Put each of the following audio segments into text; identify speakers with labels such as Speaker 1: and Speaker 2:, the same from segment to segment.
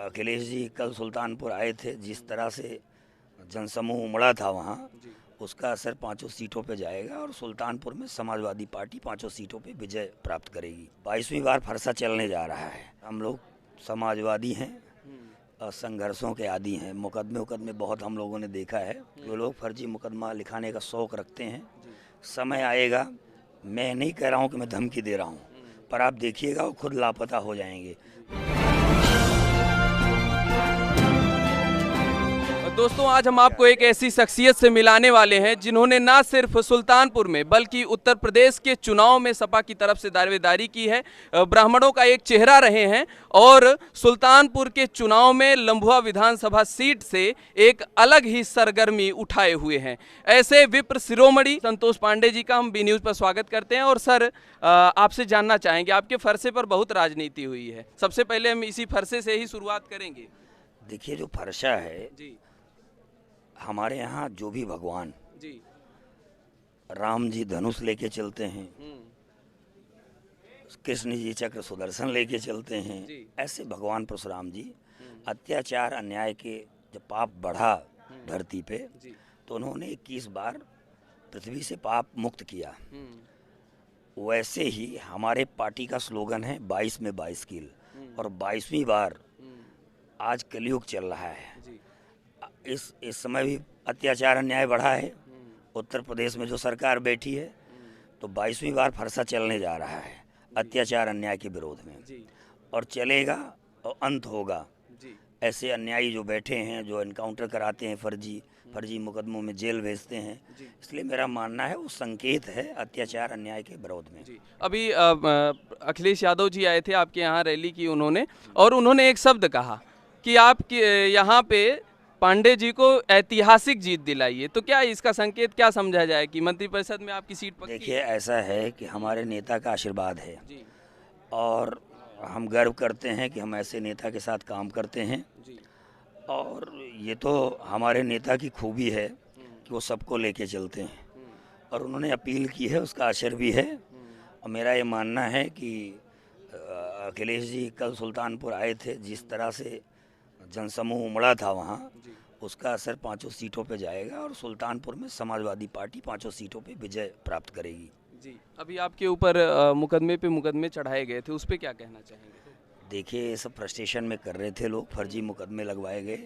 Speaker 1: अखिलेश जी कल सुल्तानपुर आए थे, जिस तरह से जनसमूह उमड़ा था वहाँ, उसका असर 5 सीटों पे जाएगा और सुल्तानपुर में समाजवादी पार्टी 5 सीटों पे विजय प्राप्त करेगी। 22वीं बार फरसा चलने जा रहा है। हम लोग समाजवादी हैं और संघर्षों के आदी हैं। मुकदमे बहुत हम लोगों ने देखा है। जो लोग फर्जी मुकदमा लिखाने का शौक़ रखते हैं, समय आएगा, मैं नहीं कह रहा हूँ कि मैं धमकी दे रहा हूँ, पर आप देखिएगा वो खुद लापता हो जाएंगे।
Speaker 2: दोस्तों, आज हम आपको एक ऐसी शख्सियत से मिलाने वाले हैं जिन्होंने ना सिर्फ सुल्तानपुर में बल्कि उत्तर प्रदेश के चुनाव में सपा की तरफ से दावेदारी की है। ब्राह्मणों का एक चेहरा रहे हैं और सुल्तानपुर के चुनाव में लम्भुआ विधानसभा सीट से एक अलग ही सरगर्मी उठाए हुए हैं। ऐसे विप्र शिरोमणि संतोष पांडे जी का हम बी न्यूज़ पर स्वागत करते हैं। और सर, आपसे जानना चाहेंगे, आपके फरसे पर बहुत राजनीति हुई है। सबसे पहले हम इसी फरसे से ही शुरुआत करेंगे।
Speaker 1: देखिए, जो फरसा है
Speaker 2: जी,
Speaker 1: हमारे यहाँ, जो भी भगवान,
Speaker 2: जी,
Speaker 1: राम जी धनुष लेके चलते हैं, कृष्ण जी चक्र सुदर्शन लेके चलते हैं,
Speaker 2: जी।
Speaker 1: ऐसे भगवान परशुराम जी अत्याचार अन्याय के जब पाप बढ़ा धरती पे,
Speaker 2: जी,
Speaker 1: तो उन्होंने 21 बार पृथ्वी से पाप मुक्त किया। वैसे ही हमारे पार्टी का स्लोगन है 22 में 22 कील, और 22वीं बार आज कलयुग चल रहा है।
Speaker 2: जी,
Speaker 1: इस समय भी अत्याचार अन्याय बढ़ा है। उत्तर प्रदेश में जो सरकार बैठी है, तो 22वीं बार फरसा चलने जा रहा है अत्याचार अन्याय के विरोध में,
Speaker 2: जी,
Speaker 1: और चलेगा और अंत होगा।
Speaker 2: जी,
Speaker 1: ऐसे अन्यायी जो बैठे हैं, जो एनकाउंटर कराते हैं, फर्जी मुकदमों में जेल भेजते हैं,
Speaker 2: जी।
Speaker 1: इसलिए मेरा मानना है वो संकेत है अत्याचार अन्याय के विरोध में।
Speaker 2: जी। अभी अखिलेश यादव जी आए थे, आपके यहाँ रैली की उन्होंने, और उन्होंने एक शब्द कहा कि आप यहाँ पे पांडे जी को ऐतिहासिक जीत दिलाई है। तो क्या इसका संकेत क्या समझा जाए कि मंत्रिपरिषद में आपकी सीट पक्की
Speaker 1: देखिए,
Speaker 2: है?
Speaker 1: ऐसा है कि हमारे नेता का आशीर्वाद है,
Speaker 2: जी,
Speaker 1: और हम गर्व करते हैं कि हम ऐसे नेता के साथ काम करते हैं।
Speaker 2: जी,
Speaker 1: और ये तो हमारे नेता की खूबी है कि वो सबको लेके चलते हैं, और उन्होंने अपील की है, उसका असर भी है। और मेरा ये मानना है कि अखिलेश जी कल सुल्तानपुर आए थे, जिस तरह से जनसमूह उमड़ा था वहाँ, उसका असर 5 सीटों पे जाएगा और सुल्तानपुर में समाजवादी पार्टी 5 सीटों पे विजय प्राप्त करेगी।
Speaker 2: जी। अभी आपके ऊपर मुकदमे पे मुकदमे चढ़ाए गए थे, उस पर क्या कहना चाहेंगे?
Speaker 1: देखिए, ये सब फ्रस्ट्रेशन में कर रहे थे लोग, फर्जी मुकदमे लगवाए गए,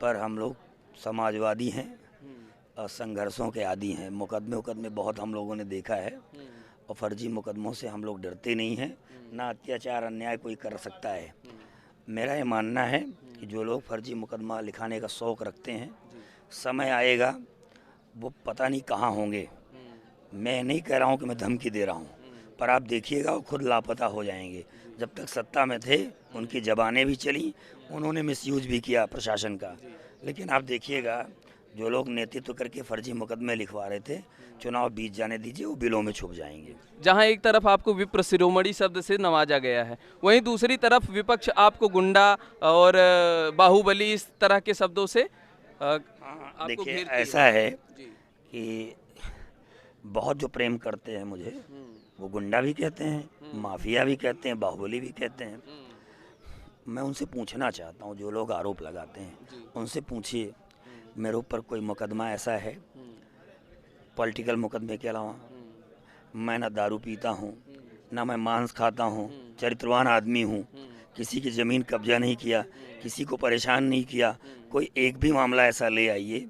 Speaker 1: पर हम लोग समाजवादी हैं और संघर्षों के आदी हैं। मुकदमे बहुत हम लोगों ने देखा है, और फर्जी मुकदमों से हम लोग डरते नहीं हैं। ना अत्याचार अन्याय कोई कर सकता है। मेरा ये मानना है कि जो लोग फर्जी मुकदमा लिखाने का शौक़ रखते हैं, समय आएगा, वो पता नहीं कहाँ होंगे। मैं नहीं कह रहा हूँ कि मैं धमकी दे रहा हूँ, पर आप देखिएगा वो खुद लापता हो जाएंगे। जब तक सत्ता में थे, उनकी ज़बानें भी चली, उन्होंने मिसयूज भी किया प्रशासन का, लेकिन आप देखिएगा जो लोग नेतृत्व करके फर्जी मुकदमे लिखवा रहे थे, चुनाव बीत जाने दीजिए, वो बिलों में छुप जाएंगे।
Speaker 2: जहां एक तरफ आपको विप्र शिरोमणि शब्द से नवाजा गया है, वहीं दूसरी तरफ विपक्ष आपको गुंडा और बाहुबली इस तरह के शब्दों से आपको
Speaker 1: देखिए,
Speaker 2: घेरती
Speaker 1: ऐसा है
Speaker 2: जी,
Speaker 1: कि बहुत जो प्रेम करते हैं मुझे, वो गुंडा भी कहते हैं, माफिया भी कहते हैं, बाहुबली भी कहते हैं। मैं उनसे पूछना चाहता हूँ, जो लोग आरोप लगाते हैं, उनसे पूछिए मेरे ऊपर कोई मुकदमा ऐसा है पॉलिटिकल मुकदमे के अलावा? मैं ना दारू पीता हूँ, ना मैं मांस खाता हूँ, चरित्रवान आदमी हूँ, किसी की ज़मीन कब्जा नहीं किया, किसी को परेशान नहीं किया। कोई एक भी मामला ऐसा ले आइए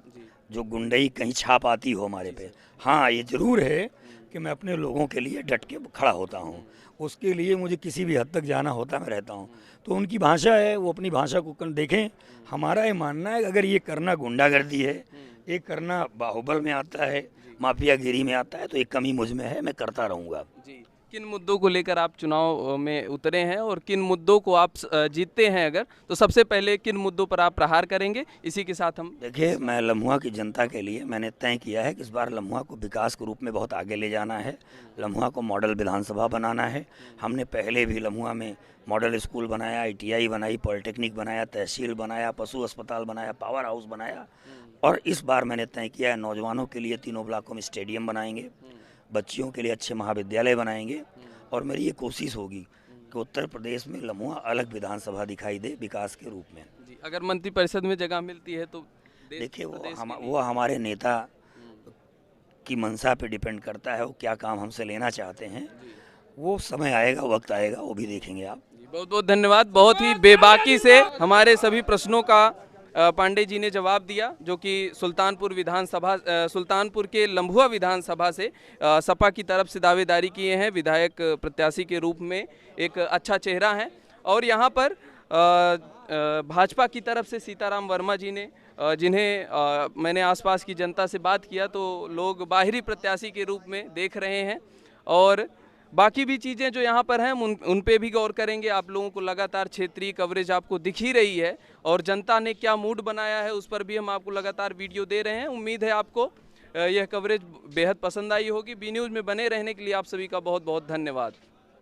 Speaker 1: जो गुंडई कहीं छाप आती हो हमारे पे। हाँ, ये ज़रूर है कि मैं अपने लोगों के लिए डट के खड़ा होता हूँ, उसके लिए मुझे किसी भी हद तक जाना होता मैं रहता हूँ। तो उनकी भाषा है, वो अपनी भाषा को देखें। हमारा ये मानना है अगर ये करना गुंडागर्दी है, ये करना बाहुबल में आता है, माफियागिरी में आता है, तो एक कमी मुझ में है, मैं करता रहूँगा।
Speaker 2: जी। किन मुद्दों को लेकर आप चुनाव में उतरे हैं और किन मुद्दों को आप जीतते हैं अगर, तो सबसे पहले किन मुद्दों पर आप प्रहार करेंगे? इसी के साथ हम
Speaker 1: देखिए, मैं लम्हुआ की जनता के लिए मैंने तय किया है कि इस बार लम्हुआ को विकास के रूप में बहुत आगे ले जाना है। लम्हुआ को मॉडल विधानसभा बनाना है। हमने पहले भी लम्हुआ में मॉडल स्कूल बनाया, ITI बनाई, पॉलिटेक्निक बनाया, तहसील बनाया, पशु अस्पताल बनाया, पावर हाउस बनाया, और इस बार मैंने तय किया है नौजवानों के लिए 3 ब्लॉकों में स्टेडियम बनाएंगे, बच्चियों के लिए अच्छे महाविद्यालय बनाएंगे, और मेरी ये कोशिश होगी कि उत्तर प्रदेश में लम्हुआ अलग विधानसभा दिखाई दे विकास के रूप में।
Speaker 2: जी, अगर मंत्रिपरिषद में जगह मिलती है तो
Speaker 1: देखिए वो हमारे नेता की मंशा पे डिपेंड करता है, वो क्या काम हमसे लेना चाहते हैं। वो समय आएगा, वक्त आएगा, वो भी देखेंगे आप।
Speaker 2: बहुत बहुत धन्यवाद। बहुत ही बेबाकी से हमारे सभी प्रश्नों का पांडे जी ने जवाब दिया, जो कि सुल्तानपुर विधानसभा सुल्तानपुर के लम्हुआ विधानसभा से सपा की तरफ से दावेदारी किए हैं। विधायक प्रत्याशी के रूप में एक अच्छा चेहरा है। और यहाँ पर भाजपा की तरफ से सीताराम वर्मा जी ने, जिन्हें मैंने आसपास की जनता से बात किया तो लोग बाहरी प्रत्याशी के रूप में देख रहे हैं। और बाकी भी चीज़ें जो यहाँ पर हैं उन पे भी गौर करेंगे। आप लोगों को लगातार क्षेत्रीय कवरेज आपको दिख ही रही है और जनता ने क्या मूड बनाया है उस पर भी हम आपको लगातार वीडियो दे रहे हैं। उम्मीद है आपको यह कवरेज बेहद पसंद आई होगी। बी न्यूज़ में बने रहने के लिए आप सभी का बहुत बहुत धन्यवाद।